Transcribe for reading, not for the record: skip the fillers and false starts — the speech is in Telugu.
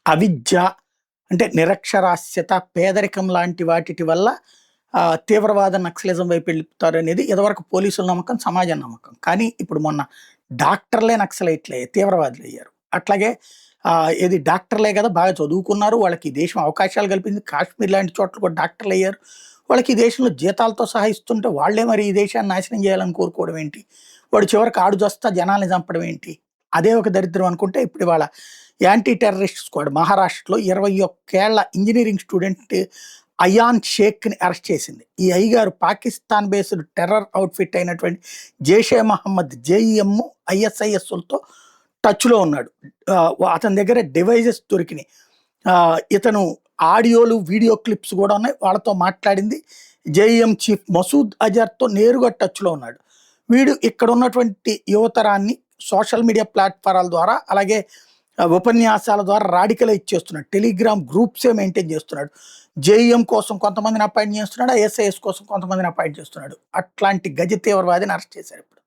అవిద్య అంటే నిరక్షరాస్యత, పేదరికం లాంటి వాటిటి వల్ల తీవ్రవాద నక్సలిజం వైపు వెళ్తారనేది ఇదివరకు పోలీసుల నమ్మకం, సమాజం నమ్మకం. కానీ ఇప్పుడు మొన్న డాక్టర్లే నక్సలైట్లే తీవ్రవాదులయ్యారు. అట్లాగే ఏది డాక్టర్లే కదా బాగా చదువుకున్నారు. వాళ్ళకి ఈ దేశం అవకాశాలు కల్పింది. కాశ్మీర్ లాంటి చోట్ల కూడా డాక్టర్లయ్యారు. వాళ్ళకి ఈ దేశంలో జీతాలతో సహా ఇస్తుంటే వాళ్ళే మరి ఈ దేశాన్ని నాశనం చేయాలని కోరుకోవడం ఏంటి? వాడు చివరికి ఆడుజొస్తా జనాల్ని చంపడం ఏంటి? అదే ఒక దరిద్రం అనుకుంటే ఇప్పుడు ఇవాళ యాంటీ టెర్రరిస్ట్ స్క్వాడ్ మహారాష్ట్రలో 21 ఏళ్ల ఇంజినీరింగ్ స్టూడెంట్ అయాన్ షేక్‌ని అరెస్ట్ చేసింది. ఈ అయ్యగారు పాకిస్తాన్ బేస్డ్ టెర్రర్ అవుట్‌ఫిట్ అయినటువంటి జైషే మహమ్మద్, జేఈఎం, ఐఎస్ఐఎస్‌లతో టచ్‌లో ఉన్నాడు. అతని దగ్గర డివైజెస్ దొరికినాయి. ఇతను ఆడియోలు, వీడియో క్లిప్స్ కూడా ఉన్నాయి. వాళ్ళతో మాట్లాడింది. జేఈఎం చీఫ్ మసూద్ అజర్‌తో నేరుగా టచ్‌లో ఉన్నాడు. వీడు ఇక్కడ ఉన్నటువంటి యువతరాన్ని సోషల్ మీడియా ప్లాట్‌ఫారాల ద్వారా, అలాగే ఉపన్యాసాల ద్వారా రాడికలైజ్ చేస్తున్నాడు. టెలిగ్రామ్ గ్రూప్సే మెయింటైన్ చేస్తున్నాడు. జేఈఎం కోసం కొంతమందిని అపాయింట్ చేస్తున్నాడు. ఐఎస్ఐఎస్ కోసం కొంతమందిని అపాయింట్ చేస్తున్నాడు. అట్లాంటి గజ తీవ్రవాదిని అరెస్ట్ చేశారు ఇప్పుడు.